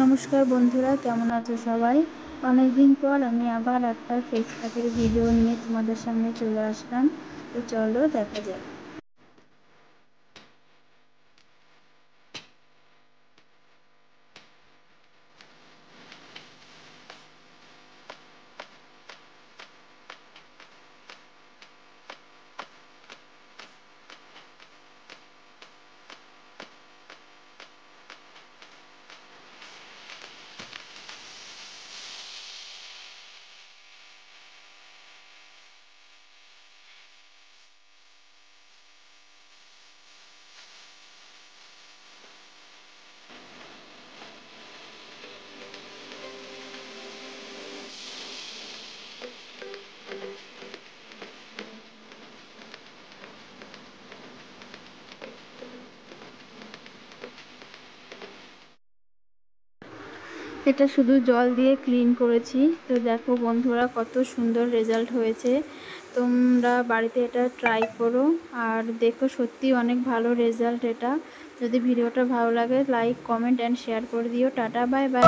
নমস্কার বন্ধুরা, কেমন আছো সবাই? অনেকদিন পর আমি আবার একটা ফেস প্যাকের ভিডিও নিয়ে তোমাদের সামনে চলে আসলাম। তো চলো দেখা যাক। এটা শুধু জল দিয়ে ক্লিন করেছি। তো দেখো বন্ধুরা, কত সুন্দর রেজাল্ট হয়েছে। তোমরা বাড়িতে এটা ট্রাই করো আর দেখো, সত্যি অনেক ভালো রেজাল্ট এটা। যদি ভিডিওটা ভালো লাগে, লাইক, কমেন্ট অ্যান্ড শেয়ার করে দিও। Tata, bye bye.